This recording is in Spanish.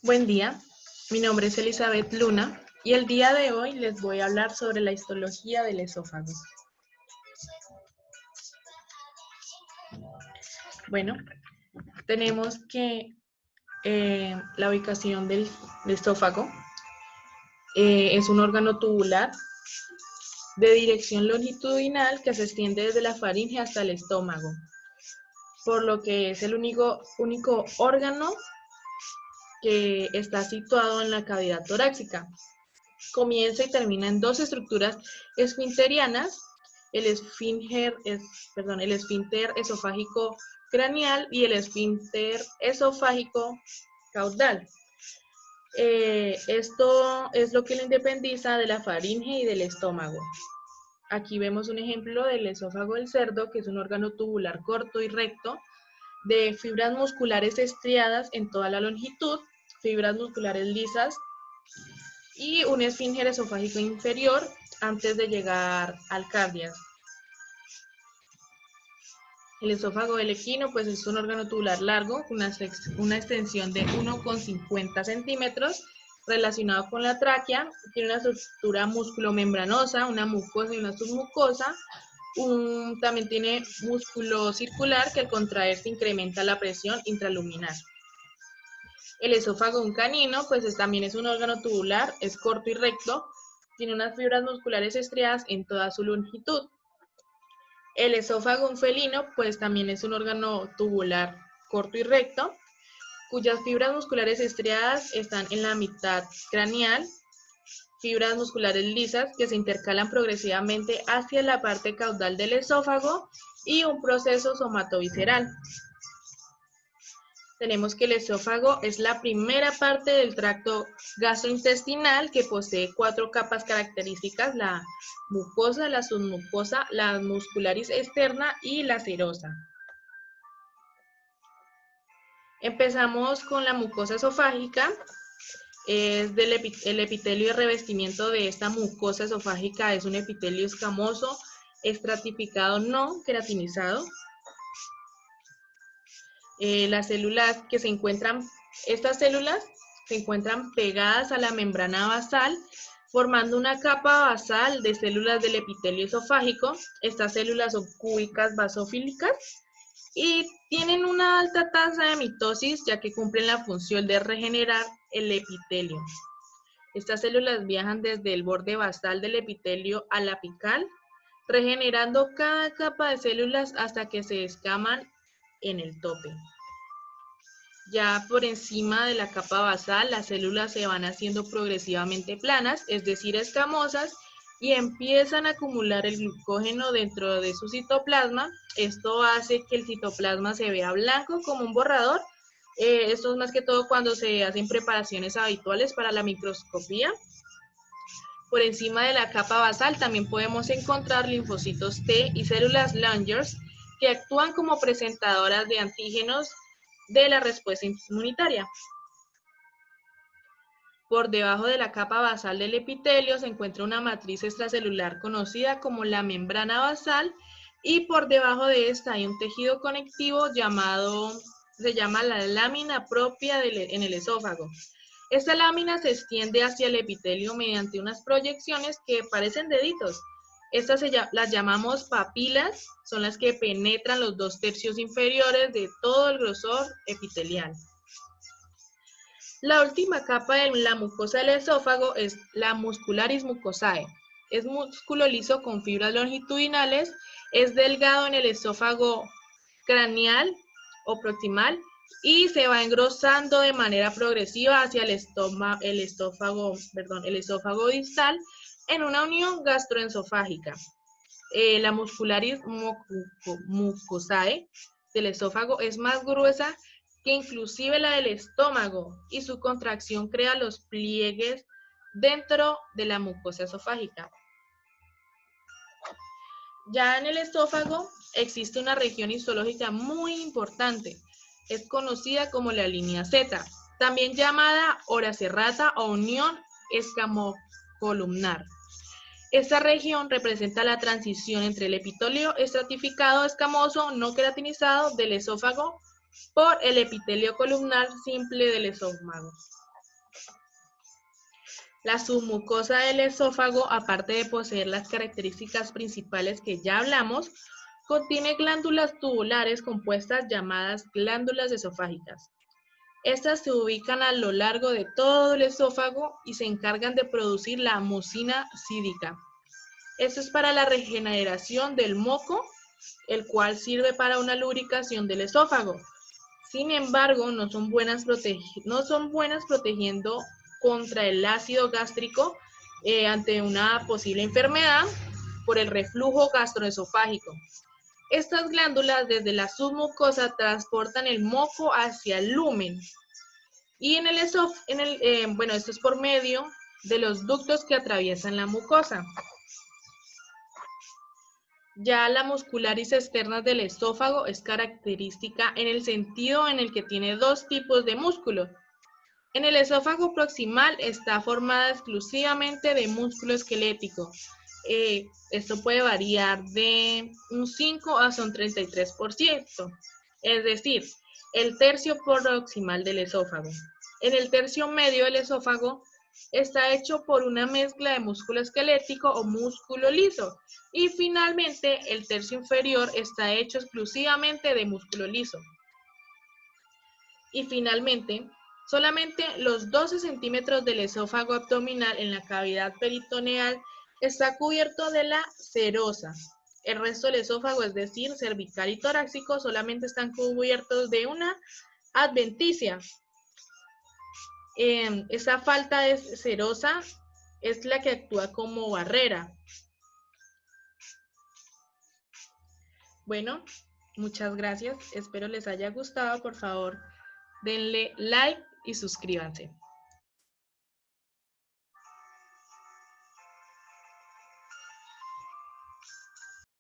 Buen día, mi nombre es Elizabeth Luna y el día de hoy les voy a hablar sobre la histología del esófago. Bueno, tenemos que la ubicación del esófago es un órgano tubular de dirección longitudinal que se extiende desde la faringe hasta el estómago, por lo que es el único órgano que está situado en la cavidad torácica. Comienza y termina en dos estructuras esfinterianas, el esfínter esofágico craneal y el esfínter esofágico caudal. Esto es lo que lo independiza de la faringe y del estómago. Aquí vemos un ejemplo del esófago del cerdo, que es un órgano tubular corto y recto, de fibras musculares estriadas en toda la longitud, fibras musculares lisas, y un esfínter esofágico inferior antes de llegar al cardias. El esófago del equino pues es un órgano tubular largo con una extensión de 1,50 centímetros relacionado con la tráquea. Tiene una estructura musculomembranosa, una mucosa y una submucosa. También tiene músculo circular que al contraerse incrementa la presión intraluminal. El esófago un canino, pues también es un órgano tubular, es corto y recto, tiene unas fibras musculares estriadas en toda su longitud. El esófago un felino, pues también es un órgano tubular corto y recto, cuyas fibras musculares estriadas están en la mitad craneal, fibras musculares lisas que se intercalan progresivamente hacia la parte caudal del esófago y un proceso somatovisceral. Tenemos que el esófago es la primera parte del tracto gastrointestinal que posee 4 capas características: la mucosa, la submucosa, la muscularis externa y la serosa. Empezamos con la mucosa esofágica. El epitelio de revestimiento de esta mucosa esofágica es un epitelio escamoso, estratificado no queratinizado. Las células que estas células se encuentran pegadas a la membrana basal, formando una capa basal de células del epitelio esofágico. Estas células son cúbicas basofílicas y tienen una alta tasa de mitosis, ya que cumplen la función de regenerar el epitelio. Estas células viajan desde el borde basal del epitelio al apical, regenerando cada capa de células hasta que se escaman en el tope. Ya por encima de la capa basal, las células se van haciendo progresivamente planas, es decir, escamosas, y empiezan a acumular el glucógeno dentro de su citoplasma. Esto hace que el citoplasma se vea blanco como un borrador. Esto es más que todo cuando se hacen preparaciones habituales para la microscopía. Por encima de la capa basal también podemos encontrar linfocitos T y células Langers que actúan como presentadoras de antígenos de la respuesta inmunitaria. Por debajo de la capa basal del epitelio se encuentra una matriz extracelular conocida como la membrana basal, y por debajo de esta hay un tejido conectivo se llama la lámina propia en el esófago. Esta lámina se extiende hacia el epitelio mediante unas proyecciones que parecen deditos. Estas las llamamos papilas, son las que penetran los 2/3 inferiores de todo el grosor epitelial. La última capa de la mucosa del esófago es la muscularis mucosae. Es músculo liso con fibras longitudinales, es delgado en el esófago craneal o proximal y se va engrosando de manera progresiva hacia el esófago distal en una unión gastroesofágica. La muscularis mucosae del esófago es más gruesa que inclusive la del estómago, y su contracción crea los pliegues dentro de la mucosa esofágica. Ya en el esófago existe una región histológica muy importante. Es conocida como la línea Z, también llamada hora serrata o unión escamocolumnar. Esta región representa la transición entre el epitelio estratificado escamoso no queratinizado del esófago por el epitelio columnar simple del esófago. La submucosa del esófago, aparte de poseer las características principales que ya hablamos, contiene glándulas tubulares compuestas llamadas glándulas esofágicas. Estas se ubican a lo largo de todo el esófago y se encargan de producir la mucina cídica. Esto es para la regeneración del moco, el cual sirve para una lubricación del esófago. Sin embargo, no son buenas protegiendo contra el ácido gástrico ante una posible enfermedad por el reflujo gastroesofágico. Estas glándulas desde la submucosa transportan el moco hacia el lumen y esto es por medio de los ductos que atraviesan la mucosa. Ya la muscularis externa del esófago es característica en el sentido en el que tiene dos tipos de músculo. En el esófago proximal está formada exclusivamente de músculo esquelético. Esto puede variar de un 5 hasta un 33%, es decir, el tercio proximal del esófago. En el tercio medio del esófago está hecho por una mezcla de músculo esquelético o músculo liso. Y finalmente, el tercio inferior está hecho exclusivamente de músculo liso. Y finalmente, solamente los 12 centímetros del esófago abdominal en la cavidad peritoneal está cubierto de la serosa. El resto del esófago, es decir, cervical y torácico, solamente están cubiertos de una adventicia. Esa falta de serosa es la que actúa como barrera. Bueno, muchas gracias. Espero les haya gustado. Por favor, denle like y suscríbanse.